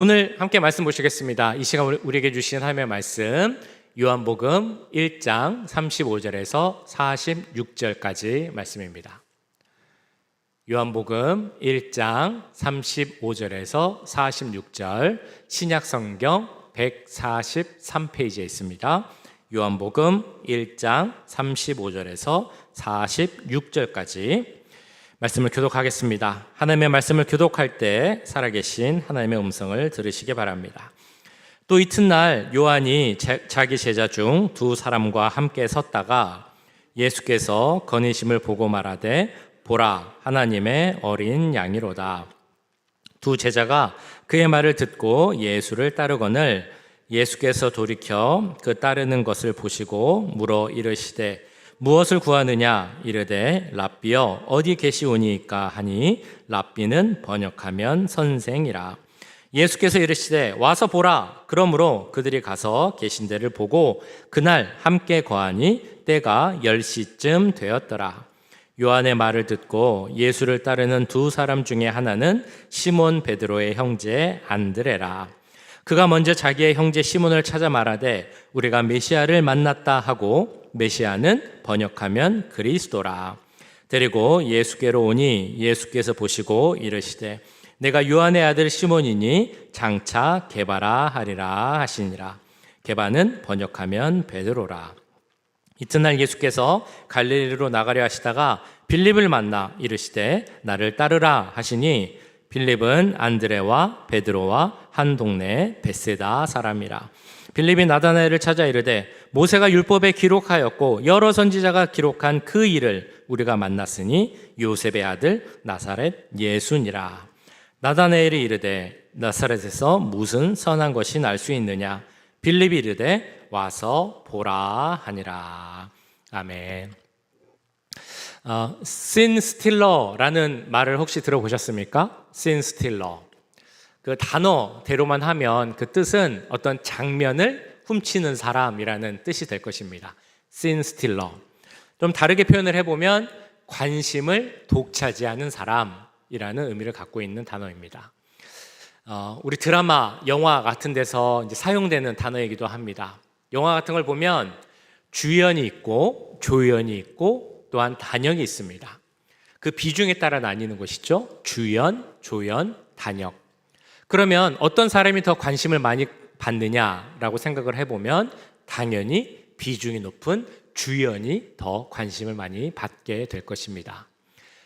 오늘 함께 말씀 보시겠습니다. 이 시간 우리에게 주신 하나님의 말씀 요한복음 1장 35절에서 46절까지 말씀입니다. 요한복음 1장 35절에서 46절 신약성경 143페이지에 있습니다. 요한복음 1장 35절에서 46절까지 말씀을 교독하겠습니다. 하나님의 말씀을 교독할 때 살아계신 하나님의 음성을 들으시기 바랍니다. 또 이튿날 요한이 자기 제자 중 두 사람과 함께 섰다가 예수께서 거니심을 보고 말하되 보라 하나님의 어린 양이로다. 두 제자가 그의 말을 듣고 예수를 따르거늘 예수께서 돌이켜 그 따르는 것을 보시고 물어 이르시되 무엇을 구하느냐 이르되 랍비여 어디 계시오니이까 하니 랍비는 번역하면 선생이라. 예수께서 이르시되 와서 보라. 그러므로 그들이 가서 계신 데를 보고 그날 함께 거하니 때가 10시쯤 되었더라. 요한의 말을 듣고 예수를 따르는 두 사람 중에 하나는 시몬 베드로의 형제 안드레라. 그가 먼저 자기의 형제 시몬을 찾아 말하되 우리가 메시아를 만났다 하고 메시아는 번역하면 그리스도라. 데리고 예수께로 오니 예수께서 보시고 이르시되 내가 요한의 아들 시몬이니 장차 게바라 하리라 하시니라. 게바는 번역하면 베드로라. 이튿날 예수께서 갈릴리로 나가려 하시다가 빌립을 만나 이르시되 나를 따르라 하시니 빌립은 안드레와 베드로와 한 동네 벳세다 사람이라. 빌립이 나다나엘을 찾아 이르되 모세가 율법에 기록하였고 여러 선지자가 기록한 그 일을 우리가 만났으니 요셉의 아들 나사렛 예수니라. 나다나엘이 이르되 나사렛에서 무슨 선한 것이 날 수 있느냐. 빌립이 이르되 와서 보라 하니라. 아멘. 씬 스틸러라는 말을 혹시 들어보셨습니까? 씬 스틸러. 그 단어대로만 하면 그 뜻은 어떤 장면을 훔치는 사람이라는 뜻이 될 것입니다. 씬 스틸러. 좀 다르게 표현을 해보면 관심을 독차지하는 사람이라는 의미를 갖고 있는 단어입니다. 우리 드라마, 영화 같은 데서 이제 사용되는 단어이기도 합니다. 영화 같은 걸 보면 주연이 있고 조연이 있고 또한 단역이 있습니다. 그 비중에 따라 나뉘는 것이죠. 주연, 조연, 단역. 그러면 어떤 사람이 더 관심을 많이 받느냐라고 생각을 해보면 당연히 비중이 높은 주연이 더 관심을 많이 받게 될 것입니다.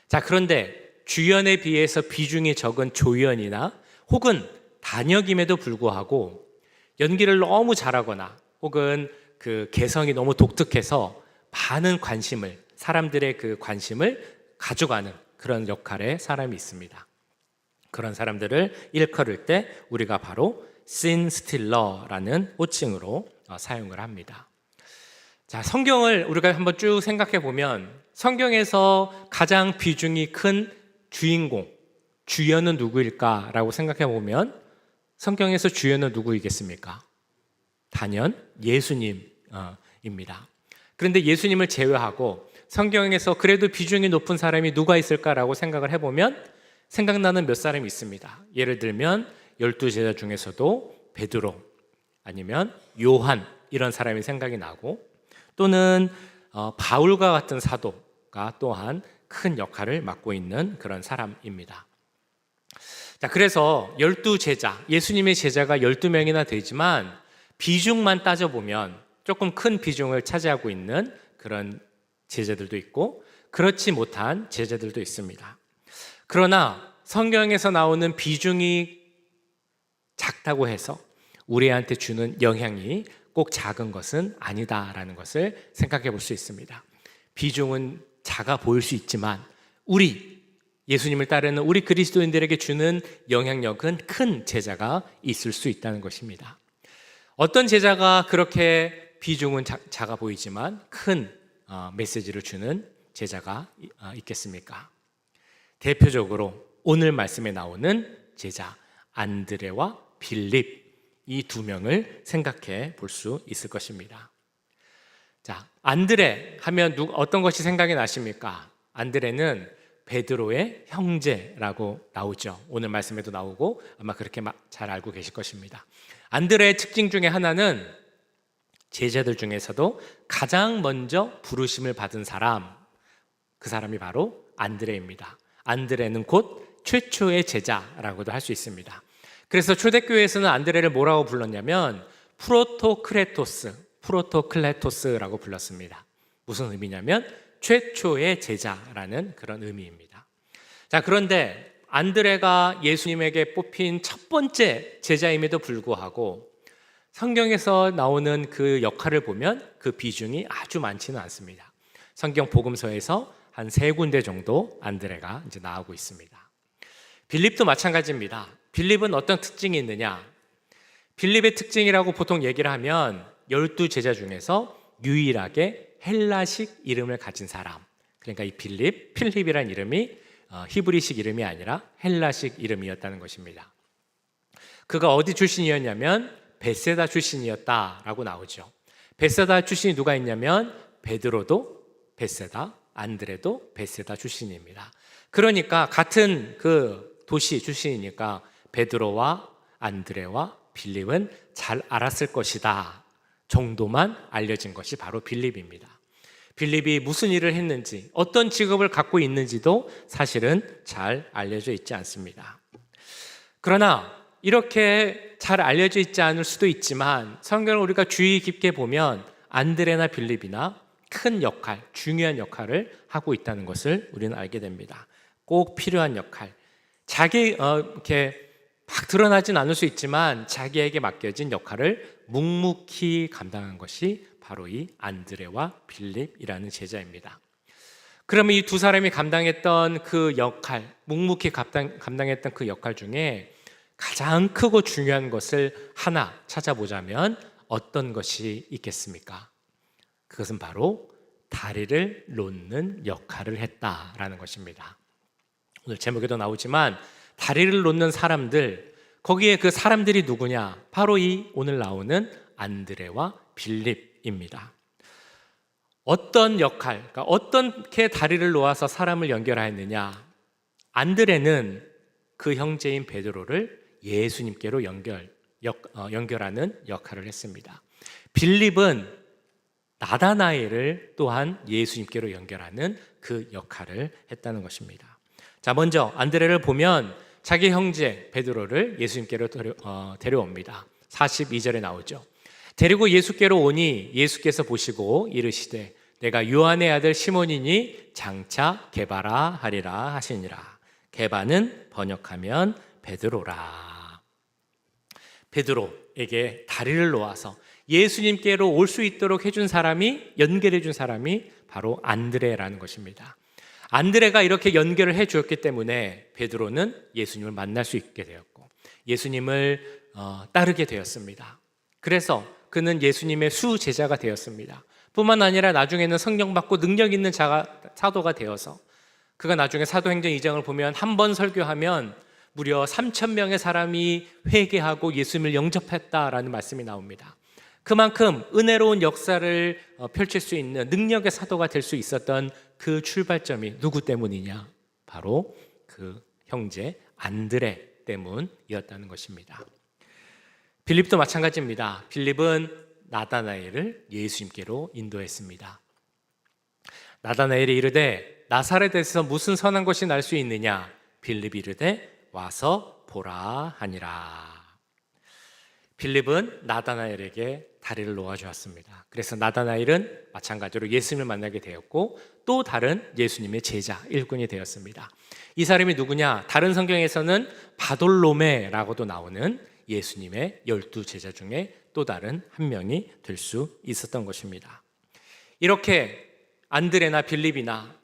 자, 그런데 주연에 비해서 비중이 적은 조연이나 혹은 단역임에도 불구하고 연기를 너무 잘하거나 혹은 그 개성이 너무 독특해서 많은 관심을, 사람들의 그 관심을 가져가는 그런 역할의 사람이 있습니다. 그런 사람들을 일컬을 때 우리가 바로 씬 스틸러라는 호칭으로 사용을 합니다. 자, 성경을 우리가 한번 쭉 생각해 보면 성경에서 가장 비중이 큰 주인공, 주연은 누구일까라고 생각해 보면 성경에서 주연은 누구이겠습니까? 단연 예수님입니다. 그런데 예수님을 제외하고 성경에서 그래도 비중이 높은 사람이 누가 있을까라고 생각을 해보면 생각나는 몇 사람이 있습니다. 예를 들면 12제자 중에서도 베드로 아니면 요한 이런 사람이 생각이 나고 또는 바울과 같은 사도가 또한 큰 역할을 맡고 있는 그런 사람입니다. 자, 그래서 12제자, 예수님의 제자가 12명이나 되지만 비중만 따져보면 조금 큰 비중을 차지하고 있는 그런 제자들도 있고 그렇지 못한 제자들도 있습니다. 그러나 성경에서 나오는 비중이 작다고 해서 우리한테 주는 영향이 꼭 작은 것은 아니다라는 것을 생각해 볼 수 있습니다. 비중은 작아 보일 수 있지만 예수님을 따르는 우리 그리스도인들에게 주는 영향력은 큰 제자가 있을 수 있다는 것입니다. 어떤 제자가 그렇게 비중은 작아 보이지만 큰 메시지를 주는 제자가 있겠습니까? 대표적으로 오늘 말씀에 나오는 제자 안드레와 빌립 이 두 명을 생각해 볼 수 있을 것입니다. 자, 안드레 하면 어떤 것이 생각이 나십니까? 안드레는 베드로의 형제라고 나오죠. 오늘 말씀에도 나오고 아마 그렇게 잘 알고 계실 것입니다. 안드레의 특징 중에 하나는 제자들 중에서도 가장 먼저 부르심을 받은 사람, 그 사람이 바로 안드레입니다. 안드레는 곧 최초의 제자라고도 할 수 있습니다. 그래서 초대교회에서는 안드레를 뭐라고 불렀냐면 프로토클레토스라고 불렀습니다. 무슨 의미냐면 최초의 제자라는 그런 의미입니다. 자, 그런데 안드레가 예수님에게 뽑힌 첫 번째 제자임에도 불구하고 성경에서 나오는 그 역할을 보면 그 비중이 아주 많지는 않습니다. 성경 복음서에서 한 3군데 정도 안드레가 이제 나오고 있습니다. 빌립도 마찬가지입니다. 빌립은 어떤 특징이 있느냐? 빌립의 특징이라고 보통 얘기를 하면 12제자 중에서 유일하게 헬라식 이름을 가진 사람, 그러니까 이 필립이라는 이름이 히브리식 이름이 아니라 헬라식 이름이었다는 것입니다. 그가 어디 출신이었냐면 베세다 출신이었다라고 나오죠. 베세다 출신이 누가 있냐면 베드로도 베세다, 안드레도 베세다 출신입니다. 그러니까 같은 그 도시 출신이니까 베드로와 안드레와 빌립은 잘 알았을 것이다 정도만 알려진 것이 바로 빌립입니다. 빌립이 무슨 일을 했는지, 어떤 직업을 갖고 있는지도 사실은 잘 알려져 있지 않습니다. 그러나 이렇게 잘 알려져 있지 않을 수도 있지만 성경을 우리가 주의 깊게 보면 안드레나 빌립이나 큰 역할, 중요한 역할을 하고 있다는 것을 우리는 알게 됩니다. 꼭 필요한 역할, 이렇게 막 드러나진 않을 수 있지만 자기에게 맡겨진 역할을 묵묵히 감당한 것이 바로 이 안드레와 빌립이라는 제자입니다. 그러면 이 두 사람이 감당했던 그 역할, 묵묵히 감당했던 그 역할 중에 가장 크고 중요한 것을 하나 찾아보자면 어떤 것이 있겠습니까? 그것은 바로 다리를 놓는 역할을 했다라는 것입니다. 오늘 제목에도 나오지만 다리를 놓는 사람들, 거기에 그 사람들이 누구냐? 바로 이 오늘 나오는 안드레와 빌립입니다. 어떤 역할, 그러니까 어떻게 다리를 놓아서 사람을 연결하였느냐? 안드레는 그 형제인 베드로를 예수님께로 연결하는 역할을 했습니다. 빌립은 나다나엘을 또한 예수님께로 연결하는 그 역할을 했다는 것입니다. 자, 먼저 안드레를 보면 자기 형제 베드로를 예수님께로 데려옵니다. 42절에 나오죠. 데리고 예수께로 오니 예수께서 보시고 이르시되 내가 요한의 아들 시몬이니 장차 게바라 하리라 하시니라. 게바는 번역하면 베드로라. 베드로에게 다리를 놓아서 예수님께로 올 수 있도록 해준 사람이, 연결해 준 사람이 바로 안드레라는 것입니다. 안드레가 이렇게 연결을 해 주었기 때문에 베드로는 예수님을 만날 수 있게 되었고 예수님을 따르게 되었습니다. 그래서 그는 예수님의 수제자가 되었습니다. 뿐만 아니라 나중에는 성령 받고 능력 있는 사도가 되어서 그가 나중에 사도행전 2장을 보면 한 번 설교하면 무려 3,000명의 사람이 회개하고 예수님을 영접했다라는 말씀이 나옵니다. 그만큼 은혜로운 역사를 펼칠 수 있는 능력의 사도가 될 수 있었던 그 출발점이 누구 때문이냐? 바로 그 형제 안드레 때문이었다는 것입니다. 빌립도 마찬가지입니다. 빌립은 나다나엘을 예수님께로 인도했습니다. 나다나엘이 이르되 나사렛에서 무슨 선한 것이 날 수 있느냐? 빌립이 이르되 와서 보라 하니라. 빌립은 나다나엘에게 다리를 놓아주었습니다. 그래서 나다나엘은 마찬가지로 예수님을 만나게 되었고 또 다른 예수님의 제자 일꾼이 되었습니다. 이 사람이 누구냐? 다른 성경에서는 바돌로메라고도 나오는 예수님의 12제자 중에 또 다른 한 명이 될 수 있었던 것입니다. 이렇게 안드레나 빌립이나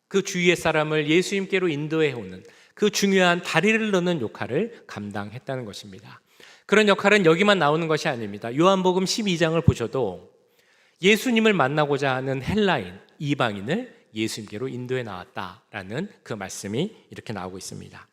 그 주위의 사람을 예수님께로 인도해 오는 그 중요한 다리를 놓는 역할을 감당했다는 것입니다. 그런 역할은 여기만 나오는 것이 아닙니다. 요한복음 12장을 보셔도 예수님을 만나고자 하는 헬라인, 이방인을 예수님께로 인도해 나왔다라는 그 말씀이 이렇게 나오고 있습니다.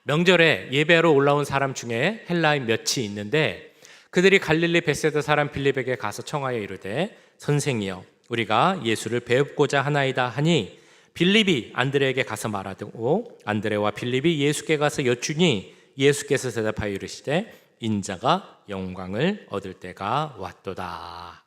명절에 예배하러 올라온 사람 중에 헬라인 몇이 있는데 그들이 갈릴리 벳세다 사람 빌립에게 가서 청하여 이르되 선생이여 우리가 예수를 배웁고자 하나이다 하니 빌립이 안드레에게 가서 말하고 안드레와 빌립이 예수께 가서 여쭈니 예수께서 대답하여 이르시되 인자가 영광을 얻을 때가 왔도다.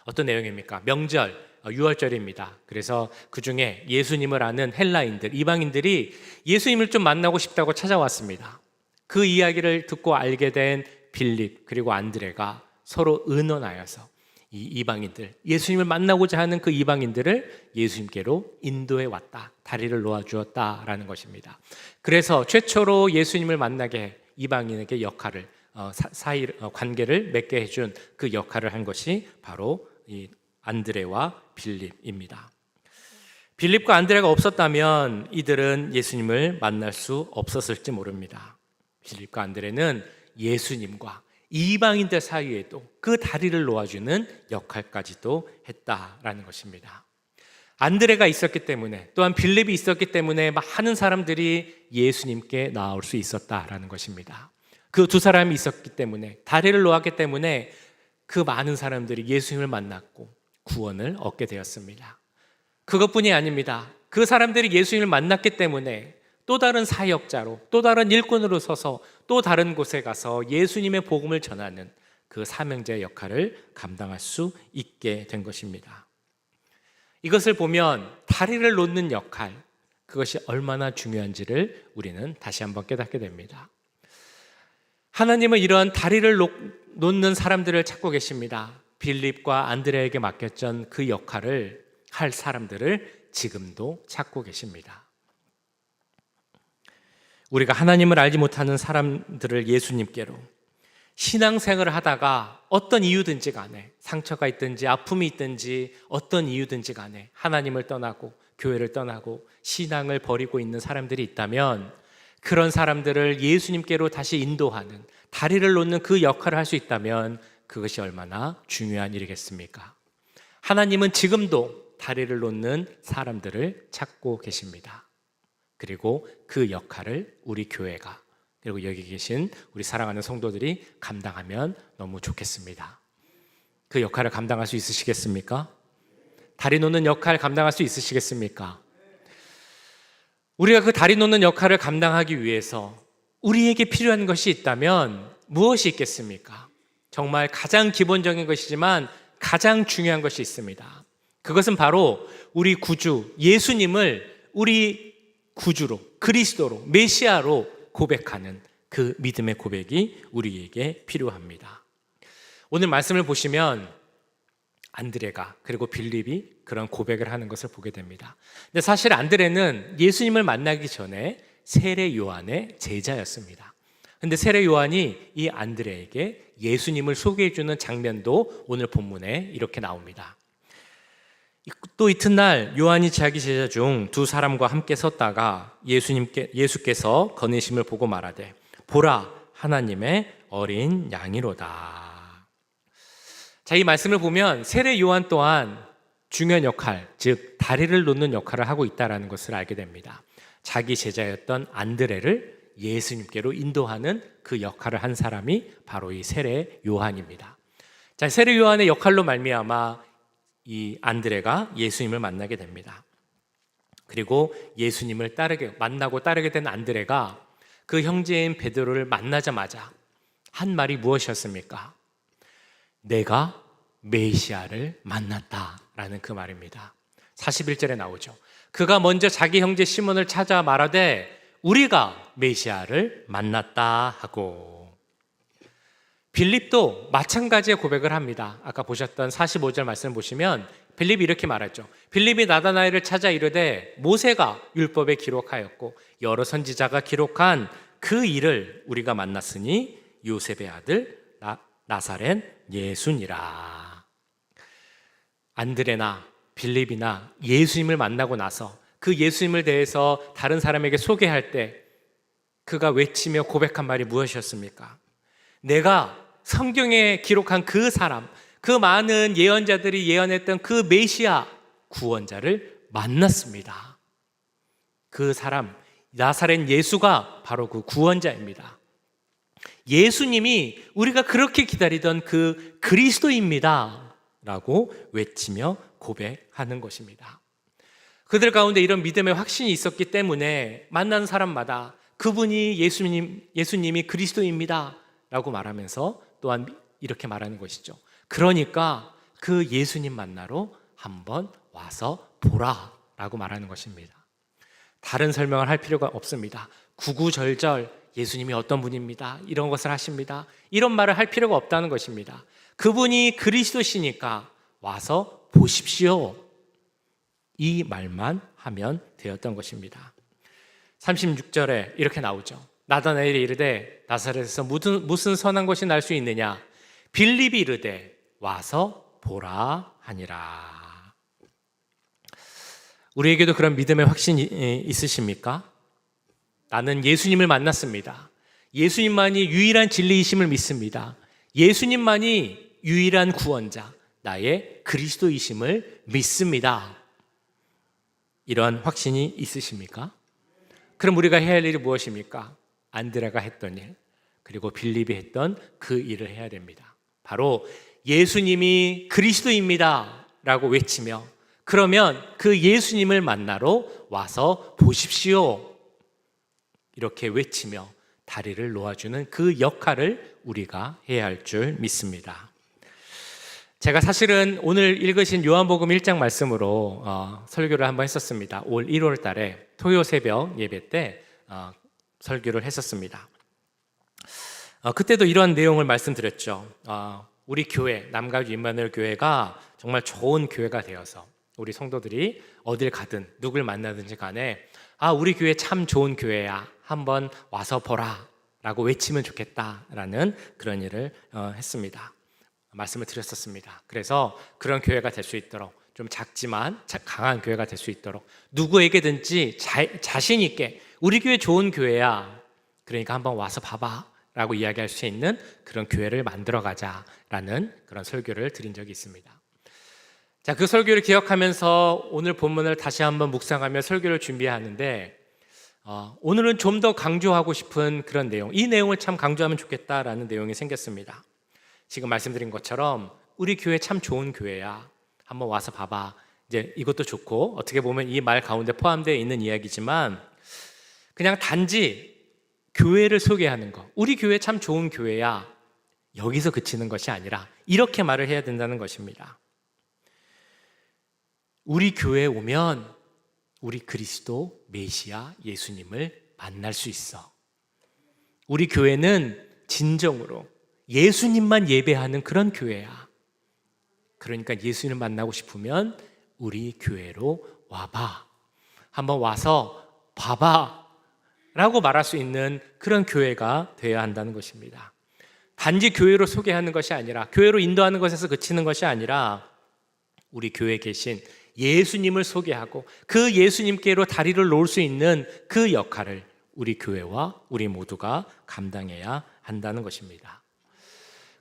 어떤 내용입니까? 명절, 유월절입니다. 그래서 그 중에 예수님을 아는 헬라인들, 이방인들이 예수님을 좀 만나고 싶다고 찾아왔습니다. 그 이야기를 듣고 알게 된 빌립 그리고 안드레가 서로 의논하여서 이 이방인들, 예수님을 만나고자 하는 그 이방인들을 예수님께로 인도해 왔다. 다리를 놓아주었다라는 것입니다. 그래서 최초로 예수님을 만나게 이방인에게 역할을 관계를 맺게 해준 그 역할을 한 것이 바로 이 안드레와 빌립입니다. 빌립과 안드레가 없었다면 이들은 예수님을 만날 수 없었을지 모릅니다. 빌립과 안드레는 예수님과 이방인들 사이에도 그 다리를 놓아주는 역할까지도 했다라는 것입니다. 안드레가 있었기 때문에 또한 빌립이 있었기 때문에 많은 사람들이 예수님께 나올 수 있었다라는 것입니다. 그 두 사람이 있었기 때문에, 다리를 놓았기 때문에 그 많은 사람들이 예수님을 만났고 구원을 얻게 되었습니다. 그것뿐이 아닙니다. 그 사람들이 예수님을 만났기 때문에 또 다른 사역자로, 또 다른 일꾼으로 서서 또 다른 곳에 가서 예수님의 복음을 전하는 그 사명자의 역할을 감당할 수 있게 된 것입니다. 이것을 보면 다리를 놓는 역할, 그것이 얼마나 중요한지를 우리는 다시 한번 깨닫게 됩니다. 하나님은 이러한 다리를 놓는 사람들을 찾고 계십니다. 빌립과 안드레에게 맡겼던 그 역할을 할 사람들을 지금도 찾고 계십니다. 우리가 하나님을 알지 못하는 사람들을 예수님께로 신앙생활을 하다가 어떤 이유든지 간에 상처가 있든지 아픔이 있든지 어떤 이유든지 간에 하나님을 떠나고 교회를 떠나고 신앙을 버리고 있는 사람들이 있다면 그런 사람들을 예수님께로 다시 인도하는, 다리를 놓는 그 역할을 할 수 있다면 그것이 얼마나 중요한 일이겠습니까? 하나님은 지금도 다리를 놓는 사람들을 찾고 계십니다. 그리고 그 역할을 우리 교회가, 그리고 여기 계신 우리 사랑하는 성도들이 감당하면 너무 좋겠습니다. 그 역할을 감당할 수 있으시겠습니까? 다리 놓는 역할 감당할 수 있으시겠습니까? 우리가 그 다리 놓는 역할을 감당하기 위해서 우리에게 필요한 것이 있다면 무엇이 있겠습니까? 정말 가장 기본적인 것이지만 가장 중요한 것이 있습니다. 그것은 바로 우리 구주 예수님을 우리 구주로, 그리스도로, 메시아로 고백하는 그 믿음의 고백이 우리에게 필요합니다. 오늘 말씀을 보시면 안드레가 그리고 빌립이 그런 고백을 하는 것을 보게 됩니다. 근데 사실 안드레는 예수님을 만나기 전에 세례 요한의 제자였습니다. 근데 세례 요한이 이 안드레에게 예수님을 소개해 주는 장면도 오늘 본문에 이렇게 나옵니다. 또 이튿날 요한이 자기 제자 중 두 사람과 함께 섰다가 예수께서 거느심을 보고 말하되 보라 하나님의 어린 양이로다. 자, 이 말씀을 보면 세례 요한 또한 중요한 역할, 즉 다리를 놓는 역할을 하고 있다는 것을 알게 됩니다. 자기 제자였던 안드레를 예수님께로 인도하는 그 역할을 한 사람이 바로 이 세례 요한입니다. 자, 세례 요한의 역할로 말미암아 이 안드레가 예수님을 만나게 됩니다. 그리고 예수님을 만나고 따르게 된 안드레가 그 형제인 베드로를 만나자마자 한 말이 무엇이었습니까? 내가 메시아를 만났다라는 그 말입니다. 41절에 나오죠. 그가 먼저 자기 형제 시몬을 찾아 말하되 우리가 메시아를 만났다 하고, 빌립도 마찬가지의 고백을 합니다. 아까 보셨던 45절 말씀을 보시면 빌립이 이렇게 말했죠. 빌립이 나다나엘을 찾아 이르되 모세가 율법에 기록하였고 여러 선지자가 기록한 그 일을 우리가 만났으니 요셉의 아들 나사렛 예수니라. 안드레나 빌립이나 예수님을 만나고 나서 그 예수님을 대해서 다른 사람에게 소개할 때 그가 외치며 고백한 말이 무엇이었습니까? 내가 성경에 기록한 그 사람, 그 많은 예언자들이 예언했던 그 메시아 구원자를 만났습니다. 그 사람 나사렛 예수가 바로 그 구원자입니다. 예수님이 우리가 그렇게 기다리던 그 그리스도입니다 라고 외치며 고백하는 것입니다. 그들 가운데 이런 믿음의 확신이 있었기 때문에 만나는 사람마다 그분이 예수님이 그리스도입니다 라고 말하면서 또한 이렇게 말하는 것이죠. 그러니까 그 예수님 만나러 한번 와서 보라 라고 말하는 것입니다. 다른 설명을 할 필요가 없습니다. 구구절절 예수님이 어떤 분입니다, 이런 것을 하십니다, 이런 말을 할 필요가 없다는 것입니다. 그분이 그리스도시니까 와서 보십시오, 이 말만 하면 되었던 것입니다. 36절에 이렇게 나오죠. 나다나엘이 이르되 나사렛에서 무슨 선한 것이 날 수 있느냐? 빌립이 이르되 와서 보라 하니라. 우리에게도 그런 믿음의 확신이 있으십니까? 나는 예수님을 만났습니다. 예수님만이 유일한 진리이심을 믿습니다. 예수님만이 유일한 구원자, 나의 그리스도이심을 믿습니다. 이러한 확신이 있으십니까? 그럼 우리가 해야 할 일이 무엇입니까? 안드레가 했던 일, 그리고 빌립이 했던 그 일을 해야 됩니다. 바로 예수님이 그리스도입니다 라고 외치며, 그러면 그 예수님을 만나러 와서 보십시오, 이렇게 외치며 다리를 놓아주는 그 역할을 우리가 해야 할 줄 믿습니다. 제가 사실은 오늘 읽으신 요한복음 1장 말씀으로 설교를 한번 했었습니다. 올 1월 달에 토요 새벽 예배 때 설교를 했었습니다. 그때도 이런 내용을 말씀드렸죠. 우리 교회, 남가주 임마누엘 교회가 정말 좋은 교회가 되어서 우리 성도들이 어딜 가든 누굴 만나든지 간에 우리 교회 참 좋은 교회야, 한번 와서 보라 라고 외치면 좋겠다라는 그런 일을 했습니다. 말씀을 드렸었습니다. 그래서 그런 교회가 될 수 있도록, 좀 작지만 강한 교회가 될 수 있도록 누구에게든지 자신 있게 우리 교회 좋은 교회야, 그러니까 한번 와서 봐봐 라고 이야기할 수 있는 그런 교회를 만들어 가자라는 그런 설교를 드린 적이 있습니다. 자, 그 설교를 기억하면서 오늘 본문을 다시 한번 묵상하며 설교를 준비하는데 오늘은 좀 더 강조하고 싶은 그런 내용, 이 내용을 참 강조하면 좋겠다라는 내용이 생겼습니다. 지금 말씀드린 것처럼 우리 교회 참 좋은 교회야, 한번 와서 봐봐, 이제 이것도 좋고, 어떻게 보면 이 말 가운데 포함되어 있는 이야기지만 그냥 단지 교회를 소개하는 것, 우리 교회 참 좋은 교회야, 여기서 그치는 것이 아니라 이렇게 말을 해야 된다는 것입니다. 우리 교회에 오면 우리 그리스도 메시아 예수님을 만날 수 있어. 우리 교회는 진정으로 예수님만 예배하는 그런 교회야. 그러니까 예수님을 만나고 싶으면 우리 교회로 와봐, 한번 와서 봐봐 라고 말할 수 있는 그런 교회가 되어야 한다는 것입니다. 단지 교회로 소개하는 것이 아니라, 교회로 인도하는 것에서 그치는 것이 아니라 우리 교회에 계신 예수님을 소개하고 그 예수님께로 다리를 놓을 수 있는 그 역할을 우리 교회와 우리 모두가 감당해야 한다는 것입니다.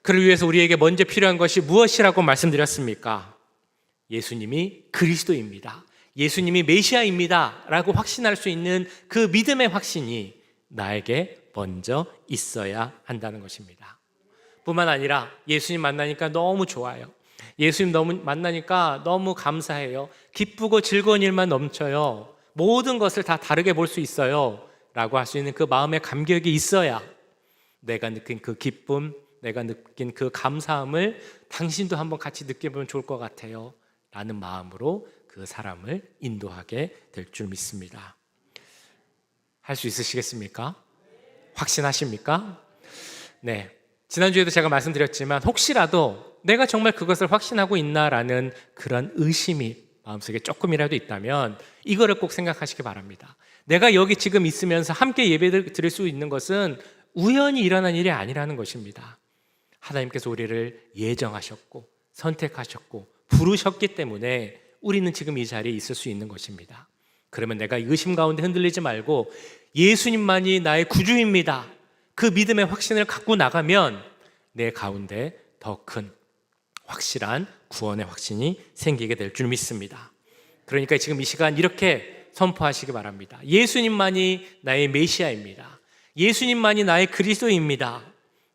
그를 위해서 우리에게 먼저 필요한 것이 무엇이라고 말씀드렸습니까? 예수님이 그리스도입니다, 예수님이 메시아입니다 라고 확신할 수 있는 그 믿음의 확신이 나에게 먼저 있어야 한다는 것입니다. 뿐만 아니라 예수님 만나니까 너무 좋아요, 예수님 만나니까 너무 감사해요, 기쁘고 즐거운 일만 넘쳐요, 모든 것을 다 다르게 볼 수 있어요 라고 할 수 있는 그 마음의 감격이 있어야 내가 느낀 그 기쁨, 내가 느낀 그 감사함을 당신도 한번 같이 느껴보면 좋을 것 같아요 라는 마음으로 그 사람을 인도하게 될 줄 믿습니다. 할 수 있으시겠습니까? 확신하십니까? 네, 지난주에도 제가 말씀드렸지만 혹시라도 내가 정말 그것을 확신하고 있나라는 그런 의심이 마음속에 조금이라도 있다면 이거를 꼭 생각하시기 바랍니다. 내가 여기 지금 있으면서 함께 예배를 드릴 수 있는 것은 우연히 일어난 일이 아니라는 것입니다. 하나님께서 우리를 예정하셨고 선택하셨고 부르셨기 때문에 우리는 지금 이 자리에 있을 수 있는 것입니다. 그러면 내가 의심 가운데 흔들리지 말고 예수님만이 나의 구주입니다, 그 믿음의 확신을 갖고 나가면 내 가운데 더 큰 확실한 구원의 확신이 생기게 될 줄 믿습니다. 그러니까 지금 이 시간 이렇게 선포하시기 바랍니다. 예수님만이 나의 메시아입니다, 예수님만이 나의 그리스도입니다.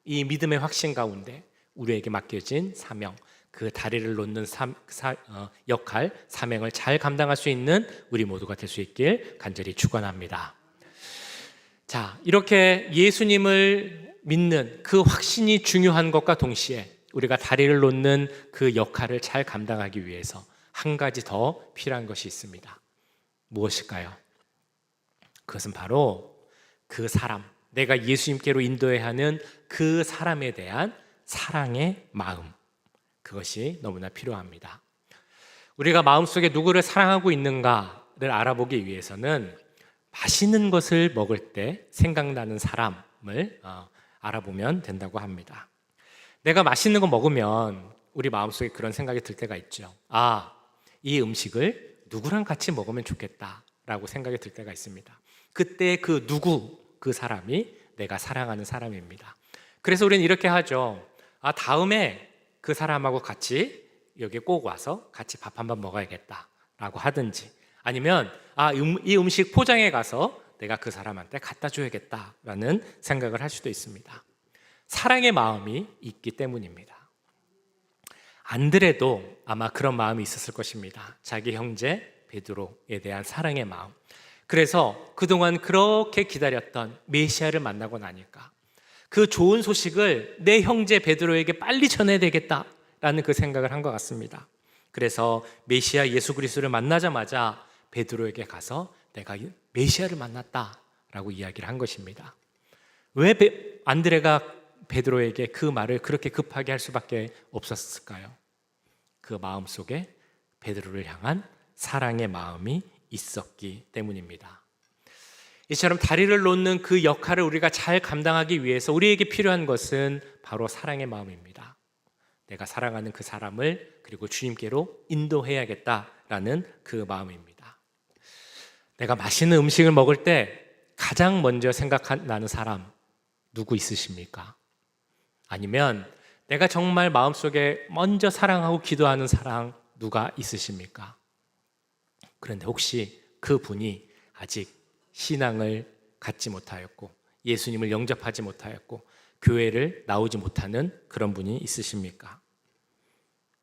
이 믿음의 확신 가운데 우리에게 맡겨진 사명, 그 다리를 놓는 역할, 사명을 잘 감당할 수 있는 우리 모두가 될 수 있길 간절히 축원합니다. 자, 이렇게 예수님을 믿는 그 확신이 중요한 것과 동시에 우리가 다리를 놓는 그 역할을 잘 감당하기 위해서 한 가지 더 필요한 것이 있습니다. 무엇일까요? 그것은 바로 그 사람, 내가 예수님께로 인도해야 하는 그 사람에 대한 사랑의 마음, 그것이 너무나 필요합니다. 우리가 마음속에 누구를 사랑하고 있는가를 알아보기 위해서는 맛있는 것을 먹을 때 생각나는 사람을 알아보면 된다고 합니다. 내가 맛있는 거 먹으면 우리 마음속에 그런 생각이 들 때가 있죠. 아, 이 음식을 누구랑 같이 먹으면 좋겠다라고 생각이 들 때가 있습니다. 그때 그 누구, 그 사람이 내가 사랑하는 사람입니다. 그래서 우리는 이렇게 하죠. 아, 다음에 그 사람하고 같이 여기 꼭 와서 같이 밥 한번 먹어야겠다라고 하든지, 아니면 이 음식 포장해 가서 내가 그 사람한테 갖다 줘야겠다라는 생각을 할 수도 있습니다. 사랑의 마음이 있기 때문입니다. 안드레도 아마 그런 마음이 있었을 것입니다. 자기 형제 베드로에 대한 사랑의 마음. 그래서 그동안 그렇게 기다렸던 메시아를 만나고 나니까 그 좋은 소식을 내 형제 베드로에게 빨리 전해야 되겠다라는 그 생각을 한 것 같습니다. 그래서 메시아 예수 그리스도를 만나자마자 베드로에게 가서 내가 메시아를 만났다라고 이야기를 한 것입니다. 왜 안드레가 베드로에게 그 말을 그렇게 급하게 할 수밖에 없었을까요? 그 마음속에 베드로를 향한 사랑의 마음이 있었기 때문입니다. 이처럼 다리를 놓는 그 역할을 우리가 잘 감당하기 위해서 우리에게 필요한 것은 바로 사랑의 마음입니다. 내가 사랑하는 그 사람을 그리고 주님께로 인도해야겠다라는 그 마음입니다. 내가 맛있는 음식을 먹을 때 가장 먼저 생각나는 사람 누구 있으십니까? 아니면 내가 정말 마음속에 먼저 사랑하고 기도하는 사람 누가 있으십니까? 그런데 혹시 그 분이 아직 신앙을 갖지 못하였고 예수님을 영접하지 못하였고 교회를 나오지 못하는 그런 분이 있으십니까?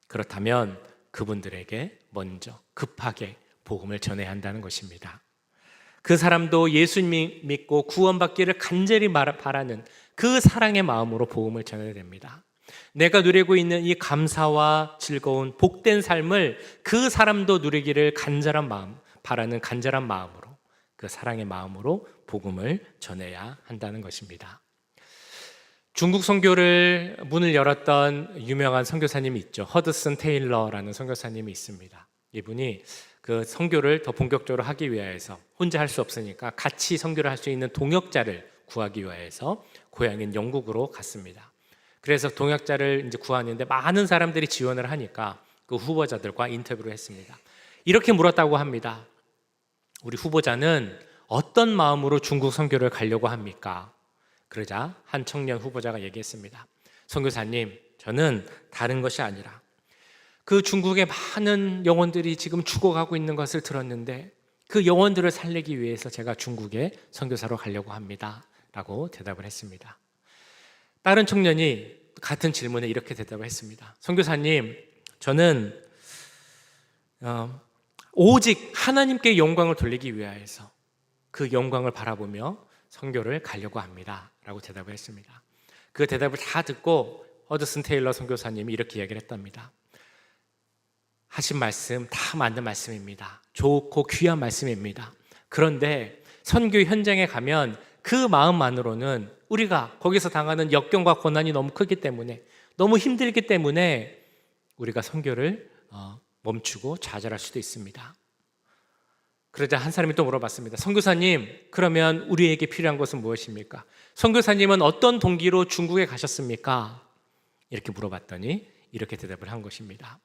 그렇다면 그분들에게 먼저 급하게 복음을 전해야 한다는 것입니다. 그 사람도 예수님 믿고 구원받기를 간절히 바라는 그 사랑의 마음으로 복음을 전해야 됩니다. 내가 누리고 있는 이 감사와 즐거운 복된 삶을 그 사람도 누리기를 간절한 마음, 바라는 간절한 마음으로, 그 사랑의 마음으로 복음을 전해야 한다는 것입니다. 중국 선교를 문을 열었던 유명한 선교사님이 있죠. 허드슨 테일러라는 선교사님이 있습니다. 이분이 그 선교를 더 본격적으로 하기 위해서 혼자 할 수 없으니까 같이 선교를 할 수 있는 동역자를 구하기 위해서 고향인 영국으로 갔습니다. 그래서 동역자를 이제 구하는데 많은 사람들이 지원을 하니까 그 후보자들과 인터뷰를 했습니다. 이렇게 물었다고 합니다. 우리 후보자는 어떤 마음으로 중국 선교를 가려고 합니까? 그러자 한 청년 후보자가 얘기했습니다. 선교사님, 저는 다른 것이 아니라 그 중국의 많은 영혼들이 지금 죽어가고 있는 것을 들었는데 그 영혼들을 살리기 위해서 제가 중국에 선교사로 가려고 합니다 라고 대답을 했습니다. 다른 청년이 같은 질문에 이렇게 대답을 했습니다. 선교사님, 저는 오직 하나님께 영광을 돌리기 위하여서 그 영광을 바라보며 선교를 가려고 합니다 라고 대답을 했습니다. 그 대답을 다 듣고 허드슨 테일러 선교사님이 이렇게 이야기를 했답니다. 하신 말씀 다 맞는 말씀입니다. 좋고 귀한 말씀입니다. 그런데 선교 현장에 가면 그 마음만으로는 우리가 거기서 당하는 역경과 고난이 너무 크기 때문에, 너무 힘들기 때문에 우리가 선교를 멈추고 좌절할 수도 있습니다. 그러자 한 사람이 또 물어봤습니다. 선교사님, 그러면 우리에게 필요한 것은 무엇입니까? 선교사님은 어떤 동기로 중국에 가셨습니까? 이렇게 물어봤더니 이렇게 대답을 한 것입니다.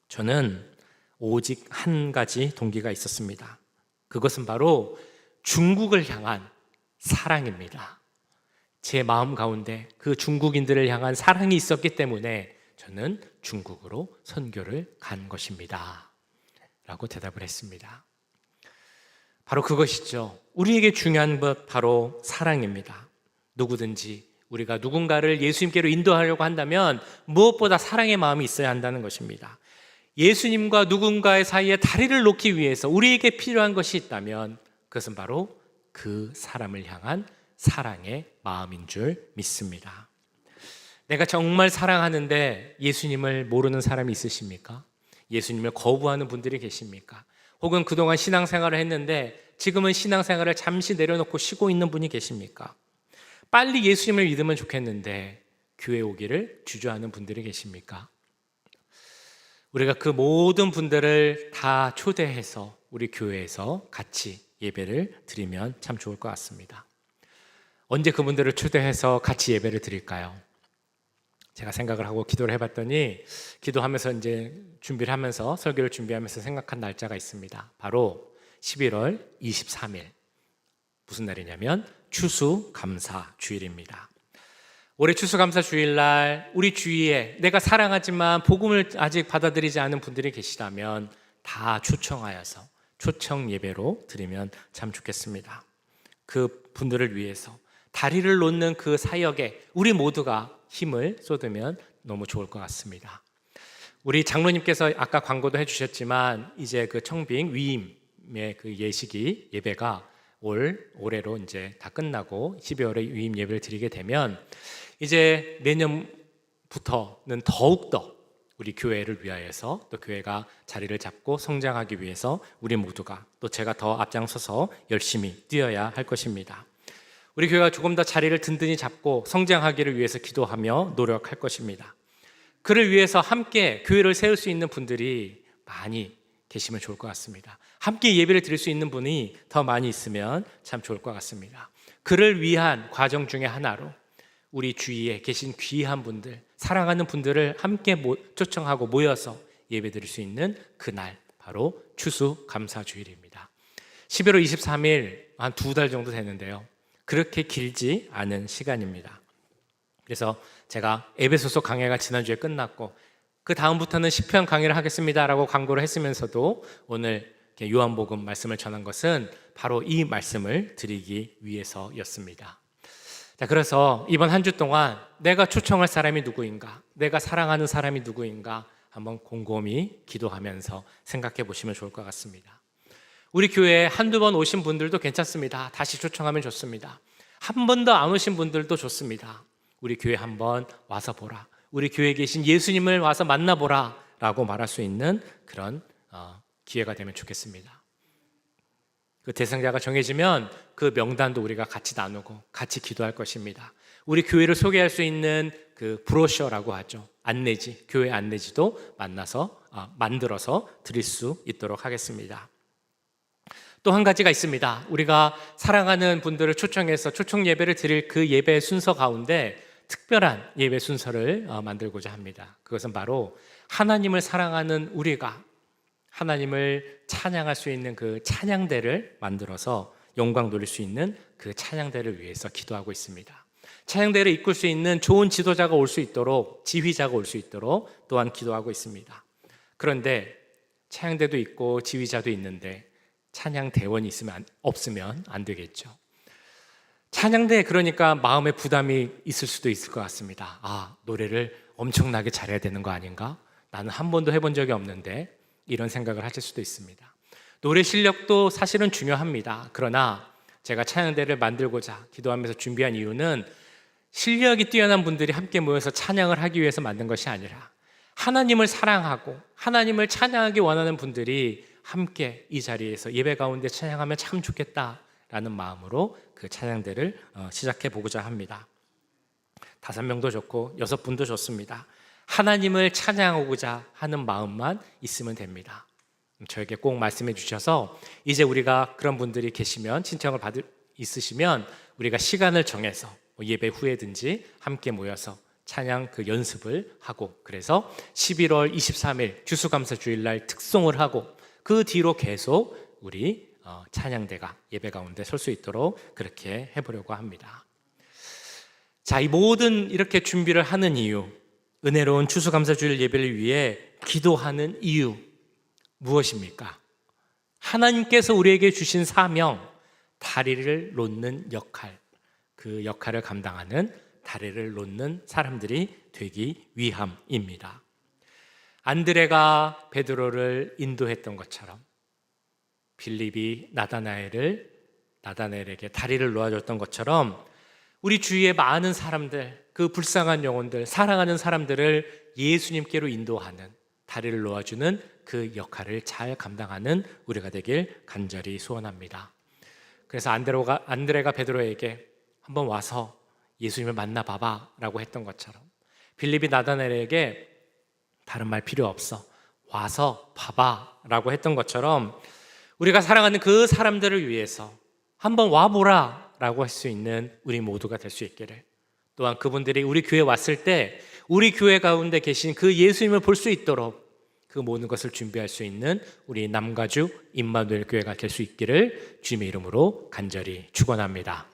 저는 오직 한 가지 동기가 있었습니다. 그것은 바로 중국을 향한 사랑입니다. 제 마음 가운데 그 중국인들을 향한 사랑이 있었기 때문에 저는 중국으로 선교를 간 것입니다 라고 대답을 했습니다. 바로 그것이죠. 우리에게 중요한 것 바로 사랑입니다. 누구든지 우리가 누군가를 예수님께로 인도하려고 한다면 무엇보다 사랑의 마음이 있어야 한다는 것입니다. 예수님과 누군가의 사이에 다리를 놓기 위해서 우리에게 필요한 것이 있다면 그것은 바로 그 사람을 향한 사랑의 마음인 줄 믿습니다. 내가 정말 사랑하는데 예수님을 모르는 사람이 있으십니까? 예수님을 거부하는 분들이 계십니까? 혹은 그동안 신앙생활을 했는데 지금은 신앙생활을 잠시 내려놓고 쉬고 있는 분이 계십니까? 빨리 예수님을 믿으면 좋겠는데 교회 오기를 주저하는 분들이 계십니까? 우리가 그 모든 분들을 다 초대해서 우리 교회에서 같이 예배를 드리면 참 좋을 것 같습니다. 언제 그분들을 초대해서 같이 예배를 드릴까요? 제가 생각을 하고 기도를 해봤더니 기도하면서 이제 준비를 하면서 설교를 준비하면서 생각한 날짜가 있습니다. 바로 11월 23일. 무슨 날이냐면 추수감사 주일입니다. 올해 추수감사 주일날 우리 주위에 내가 사랑하지만 복음을 아직 받아들이지 않은 분들이 계시다면 다 초청하여서 초청 예배로 드리면 참 좋겠습니다. 그 분들을 위해서 다리를 놓는 그 사역에 우리 모두가 힘을 쏟으면 너무 좋을 것 같습니다. 우리 장로님께서 아까 광고도 해주셨지만 이제 그 청빙 위임의 그 예식이 예배가 올해로 이제 다 끝나고 12월에 위임 예배를 드리게 되면 이제 내년부터는 더욱더 우리 교회를 위하여서 또 교회가 자리를 잡고 성장하기 위해서 우리 모두가 또 제가 더 앞장서서 열심히 뛰어야 할 것입니다. 우리 교회가 조금 더 자리를 든든히 잡고 성장하기를 위해서 기도하며 노력할 것입니다. 그를 위해서 함께 교회를 세울 수 있는 분들이 많이 계시면 좋을 것 같습니다. 함께 예배를 드릴 수 있는 분이 더 많이 있으면 참 좋을 것 같습니다. 그를 위한 과정 중에 하나로 우리 주위에 계신 귀한 분들, 사랑하는 분들을 함께 초청하고 모여서 예배 드릴 수 있는 그날, 바로 추수감사주일입니다. 11월 23일 한 2달 정도 되는데요. 그렇게 길지 않은 시간입니다. 그래서 제가 에베소서 강해가 지난주에 끝났고 그 다음부터는 시편 강의를 하겠습니다라고 광고를 했으면서도 오늘 요한복음 말씀을 전한 것은 바로 이 말씀을 드리기 위해서였습니다. 자, 그래서 이번 한 주 동안 내가 초청할 사람이 누구인가, 내가 사랑하는 사람이 누구인가 한번 곰곰이 기도하면서 생각해 보시면 좋을 것 같습니다. 우리 교회에 한두 번 오신 분들도 괜찮습니다. 다시 초청하면 좋습니다. 한 번도 안 오신 분들도 좋습니다. 우리 교회 한번 와서 보라, 우리 교회에 계신 예수님을 와서 만나보라 라고 말할 수 있는 그런 기회가 되면 좋겠습니다. 그 대상자가 정해지면 그 명단도 우리가 같이 나누고 같이 기도할 것입니다. 우리 교회를 소개할 수 있는 그 브로셔라고 하죠. 안내지, 교회 안내지도 만들어서 드릴 수 있도록 하겠습니다. 또 한 가지가 있습니다. 우리가 사랑하는 분들을 초청해서 초청 예배를 드릴 그 예배 순서 가운데 특별한 예배 순서를 만들고자 합니다. 그것은 바로 하나님을 사랑하는 우리가 하나님을 찬양할 수 있는 그 찬양대를 만들어서 영광 돌릴 수 있는 그 찬양대를 위해서 기도하고 있습니다. 찬양대를 이끌 수 있는 좋은 지도자가 올 수 있도록, 지휘자가 올 수 있도록 또한 기도하고 있습니다. 그런데 찬양대도 있고 지휘자도 있는데 찬양대원이 없으면 안 되겠죠. 찬양대, 그러니까 마음에 부담이 있을 수도 있을 것 같습니다. 노래를 엄청나게 잘해야 되는 거 아닌가? 나는 한 번도 해본 적이 없는데, 이런 생각을 하실 수도 있습니다. 노래 실력도 사실은 중요합니다. 그러나 제가 찬양대를 만들고자 기도하면서 준비한 이유는 실력이 뛰어난 분들이 함께 모여서 찬양을 하기 위해서 만든 것이 아니라 하나님을 사랑하고 하나님을 찬양하기 원하는 분들이 함께 이 자리에서 예배 가운데 찬양하면 참 좋겠다라는 마음으로 그 찬양대를 시작해 보고자 합니다. 5명도 좋고 6분도 좋습니다. 하나님을 찬양하고자 하는 마음만 있으면 됩니다. 저에게 꼭 말씀해 주셔서 이제 우리가 그런 분들이 계시면, 신청을 있으시면 우리가 시간을 정해서 예배 후에든지 함께 모여서 찬양 그 연습을 하고, 그래서 11월 23일 추수감사 주일날 특송을 하고 그 뒤로 계속 우리 찬양대가 예배 가운데 설 수 있도록 그렇게 해보려고 합니다. 자, 이 모든 이렇게 준비를 하는 이유, 은혜로운 추수감사주일 예배를 위해 기도하는 이유 무엇입니까? 하나님께서 우리에게 주신 사명, 다리를 놓는 역할, 그 역할을 감당하는 다리를 놓는 사람들이 되기 위함입니다. 안드레가 베드로를 인도했던 것처럼 빌립이 나다나엘에게 다리를 놓아줬던 것처럼 우리 주위의 많은 사람들, 그 불쌍한 영혼들, 사랑하는 사람들을 예수님께로 인도하는, 다리를 놓아주는 그 역할을 잘 감당하는 우리가 되길 간절히 소원합니다. 그래서 안드레가 베드로에게 한번 와서 예수님을 만나봐봐 라고 했던 것처럼, 빌립이 나다나엘에게 다른 말 필요 없어, 와서 봐봐 라고 했던 것처럼, 우리가 사랑하는 그 사람들을 위해서 한번 와보라 라고 할 수 있는 우리 모두가 될 수 있기를, 또한 그분들이 우리 교회에 왔을 때 우리 교회 가운데 계신 그 예수님을 볼 수 있도록 그 모든 것을 준비할 수 있는 우리 남가주 임마누엘 교회가 될 수 있기를 주님의 이름으로 간절히 축원합니다.